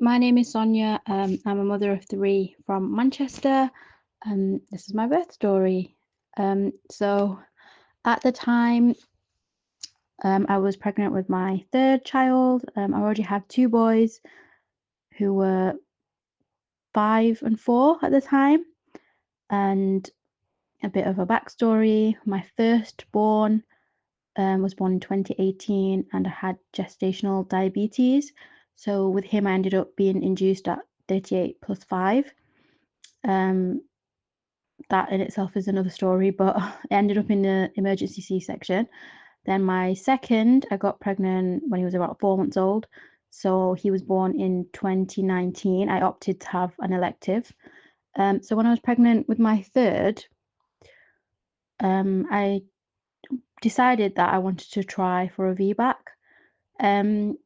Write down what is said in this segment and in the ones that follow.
My name is Sonya. I'm a mother of three from Manchester. This is my birth story. So at the time, I was pregnant with my third child. I already had two boys who were 5 and 4 at the time. And a bit of a backstory: my firstborn was born in 2018, and I had gestational diabetes. So with him, I ended up being induced at 38 plus 5. Um, that in itself is another story, but it ended up in the emergency C-section. Then my second, I got pregnant when he was about 4 months old. So he was born in 2019. I opted to have an elective. So when I was pregnant with my third, I decided that I wanted to try for a VBAC. Um,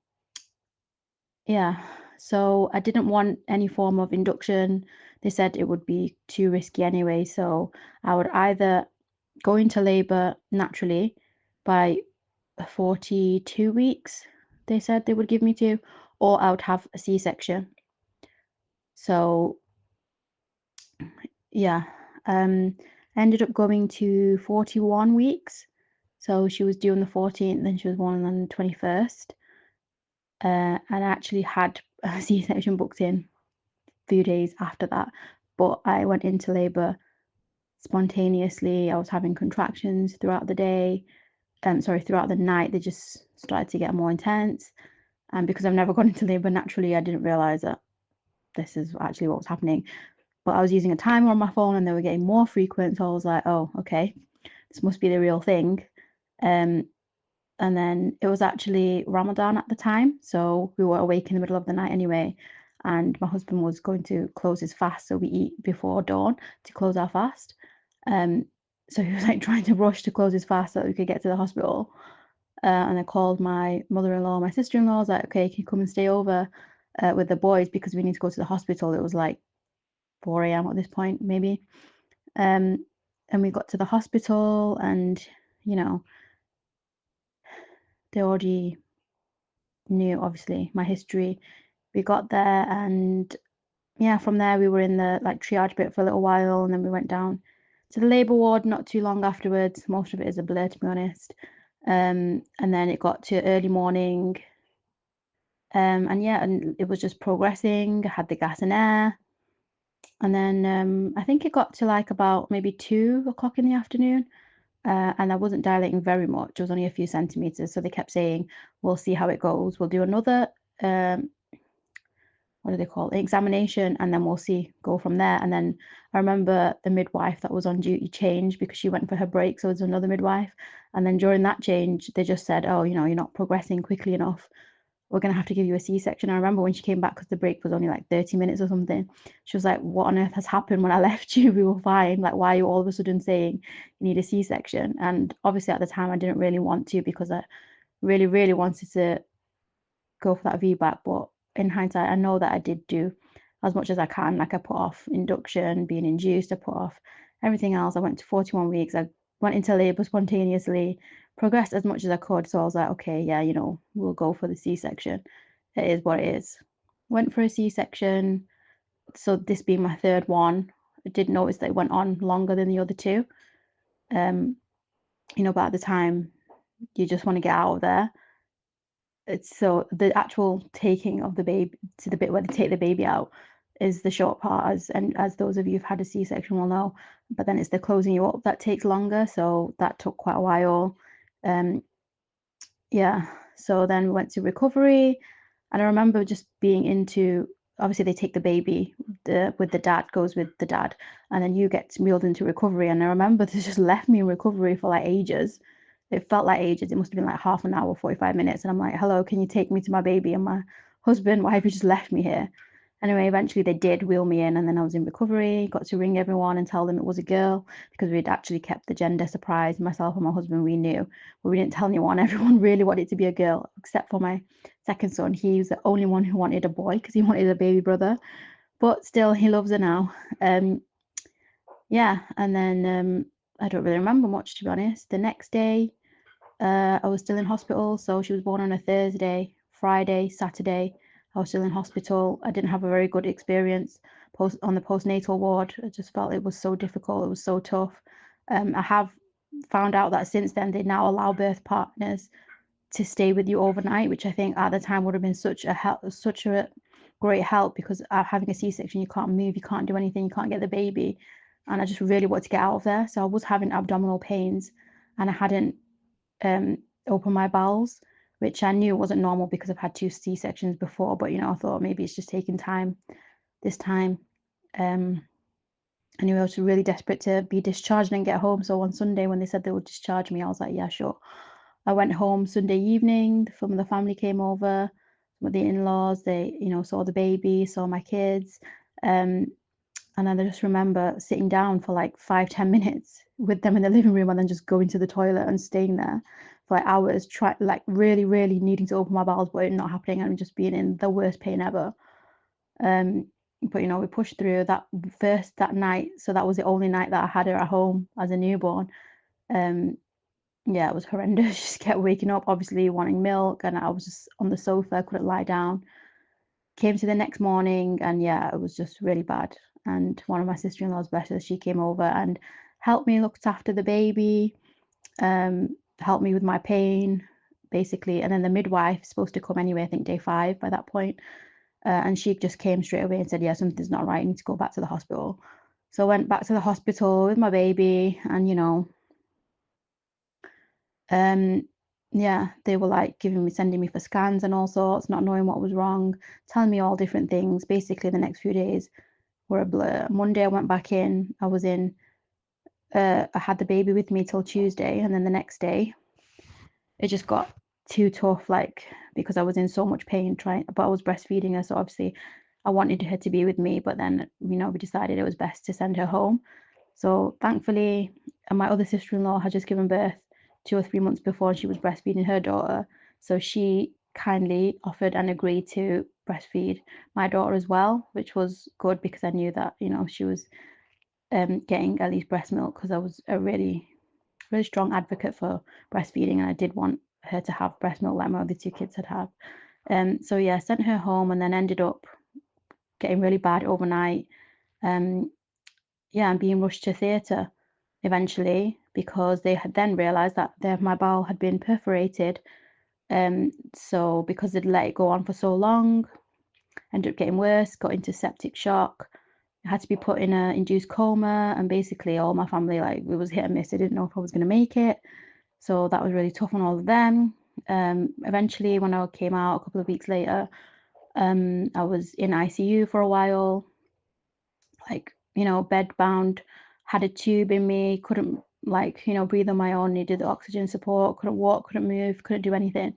yeah, so I didn't want any form of induction. They said it would be too risky anyway, so I would either go into labor naturally by 42 weeks, they said they would give me to, or I would have a C-section. So yeah, I ended up going to 41 weeks. So she was due on the 14th, then she was born on the 21st. And I actually had a C-section booked in a few days after that, but I went into labor spontaneously. I was having contractions throughout the day. Throughout the night, they just started to get more intense. And because I've never gone into labor naturally, I didn't realize that this is actually what was happening. But I was using a timer on my phone and they were getting more frequent. So I was like, oh, okay, this must be the real thing. And then it was actually Ramadan at the time. So we were awake in the middle of the night anyway. And my husband was going to close his fast. So we eat before dawn to close our fast. So he was like trying to rush to close his fast so that we could get to the hospital. And I called my mother-in-law, my sister-in-law. I was like, okay, can you come and stay over with the boys because we need to go to the hospital. It was like 4 a.m. at this point, maybe. And we got to the hospital and, you know, they already knew, obviously, my history. We got there and, yeah, from there we were in the like triage bit for a little while and then we went down to the labour ward not too long afterwards. Most of it is a blur, to be honest. And then it got to early morning. And yeah, and it was just progressing. I had the gas and air. And then I think it got to like about maybe 2 o'clock in the afternoon. And I wasn't dilating very much. It was only a few centimeters. So they kept saying, we'll see how it goes. We'll do another, what do they call it, examination, and then we'll see, go from there. And then I remember the midwife that was on duty changed because she went for her break. So it was another midwife. And then during that change, they just said, oh, you're not progressing quickly enough. We're going to have to give you a C-section. I remember when she came back, because the break was only like 30 minutes or something, she was like, what on earth has happened? When I left you, we were fine. Like, why are you all of a sudden saying you need a C-section? And obviously at the time, I didn't really want to because I really, really wanted to go for that VBAC. But in hindsight, I know that I did do as much as I can. Like I put off induction, being induced, I put off everything else. I went to 41 weeks. I went into labor spontaneously, progressed as much as I could. So I was like, okay, yeah, we'll go for the C-section. It is what it is. Went for a C-section. So this being my third one, I did notice that it went on longer than the other two. But at the time, you just want to get out of there. So the actual taking of the baby to the bit where they take the baby out is the short part, as those of you who've had a C-section will know. But then it's the closing you up that takes longer. So that took quite a while. Yeah. So then we went to recovery, and I remember just being into, obviously they take the baby with the dad, goes with the dad, and then you get wheeled into recovery. And I remember they just left me in recovery for like ages. It felt like ages. It must have been like half an hour, 45 minutes. And I'm like, hello, can you take me to my baby? And my husband, why have you just left me here? Anyway, eventually they did wheel me in, and then I was in recovery, got to ring everyone and tell them it was a girl because we'd actually kept the gender surprise. Myself and my husband, we knew, but we didn't tell anyone. Everyone really wanted it to be a girl, except for my second son. He was the only one who wanted a boy because he wanted a baby brother, but still, he loves her now. Yeah, and then I don't really remember much, to be honest. The next day, I was still in hospital, so she was born on a Thursday, Friday, Saturday. I was still in hospital. I didn't have a very good experience on the postnatal ward. I just felt it was so difficult. It was so tough. I have found out that since then they now allow birth partners to stay with you overnight, which I think at the time would have been such a great help, because having a C-section, you can't move, you can't do anything, you can't get the baby, and I just really wanted to get out of there. So I was having abdominal pains, and I hadn't opened my bowels, which I knew wasn't normal because I've had 2 C-sections before, but I thought maybe it's just taking time this time. I knew I was really desperate to be discharged and get home. So on Sunday, when they said they would discharge me, I was like, yeah, sure. I went home Sunday evening. Some of the family came over, some of the in-laws. They, saw the baby, saw my kids. And then I just remember sitting down for like 5-10 minutes with them in the living room, and then just going to the toilet and staying there for like hours, really, really needing to open my bowels, but it not happening, and just being in the worst pain ever. But we pushed through that night. So that was the only night that I had her at home as a newborn. Yeah, it was horrendous. Just kept waking up, obviously wanting milk, and I was just on the sofa, couldn't lie down. Came to the next morning, and yeah, it was just really bad. And one of my sister-in-laws, bless her, she came over and helped me, looked after the baby, helped me with my pain, basically. And then the midwife is supposed to come anyway, I think day 5 by that point. And she just came straight away and said, yeah, something's not right, I need to go back to the hospital. So I went back to the hospital with my baby, and yeah, they were like sending me for scans and all sorts, not knowing what was wrong, telling me all different things. Basically, the next few days were a blur. Monday I went back in, I had the baby with me till Tuesday, and then the next day it just got too tough, like, because I was in so much pain but I was breastfeeding her, so obviously I wanted her to be with me, but then we decided it was best to send her home. So thankfully, my other sister-in-law had just given birth 2 or 3 months before, and she was breastfeeding her daughter, so she kindly offered and agreed to breastfeed my daughter as well, which was good, because I knew that she was getting at least breast milk, because I was a really really strong advocate for breastfeeding, and I did want her to have breast milk like my other 2 kids had. So yeah, sent her home, and then ended up getting really bad overnight. Yeah, and being rushed to theatre eventually, because they had then realised that my bowel had been perforated. So because they'd let it go on for so long, ended up getting worse, got into septic shock. I had to be put in a induced coma, and basically all my family, like, it was hit and miss. They didn't know if I was going to make it. So that was really tough on all of them. Eventually, when I came out a couple of weeks later, I was in ICU for a while, like, bed bound, had a tube in me, couldn't, like, breathe on my own, needed the oxygen support, couldn't walk, couldn't move, couldn't do anything.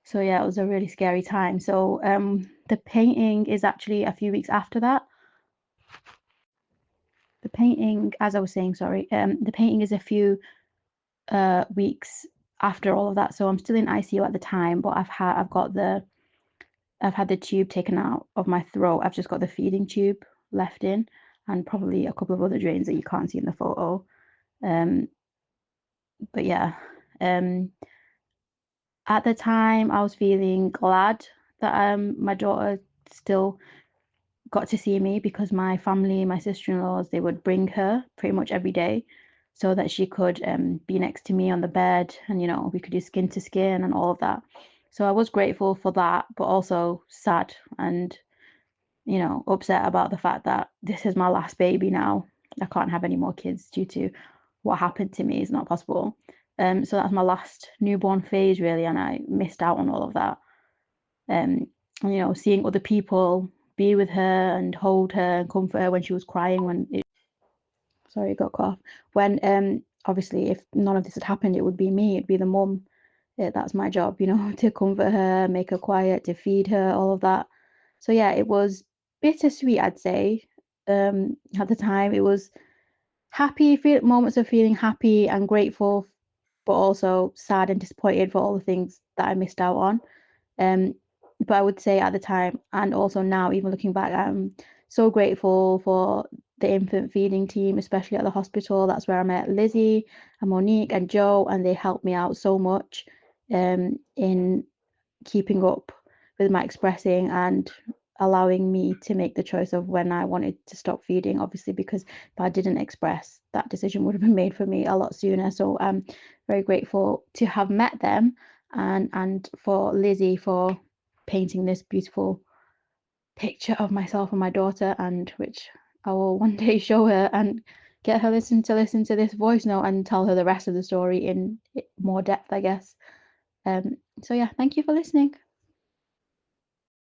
So yeah, it was a really scary time. So the painting is actually a few weeks after that. The painting, as I was saying, sorry, the painting is a few weeks after all of that. So I'm still in ICU at the time, but I've had the tube taken out of my throat. I've just got the feeding tube left in, and probably a couple of other drains that you can't see in the photo. But yeah, at the time I was feeling glad that my daughter still got to see me, because my family, my sister-in-laws, they would bring her pretty much every day, so that she could be next to me on the bed, and we could do skin to skin and all of that. So I was grateful for that, but also sad and upset about the fact that this is my last baby now. I can't have any more kids due to what happened to me. It's not possible. So that's my last newborn phase, really, and I missed out on all of that. And, seeing other people be with her and hold her and comfort her when she was crying, sorry, it got cut off. When obviously, if none of this had happened, it would be me, it'd be the mum. That's my job, to comfort her, make her quiet, to feed her, all of that. So yeah, it was bittersweet, I'd say. At the time, it was moments of feeling happy and grateful, but also sad and disappointed for all the things that I missed out on. But I would say at the time, and also now, even looking back, I'm so grateful for the infant feeding team, especially at the hospital. That's where I met Lizzie and Monique and Joe, and they helped me out so much in keeping up with my expressing and allowing me to make the choice of when I wanted to stop feeding, obviously, because if I didn't express, that decision would have been made for me a lot sooner. So I'm very grateful to have met them, and for Lizzie for painting this beautiful picture of myself and my daughter, and which I will one day show her and get her listen to this voice note and tell her the rest of the story in more depth, I guess. So yeah, thank you for listening.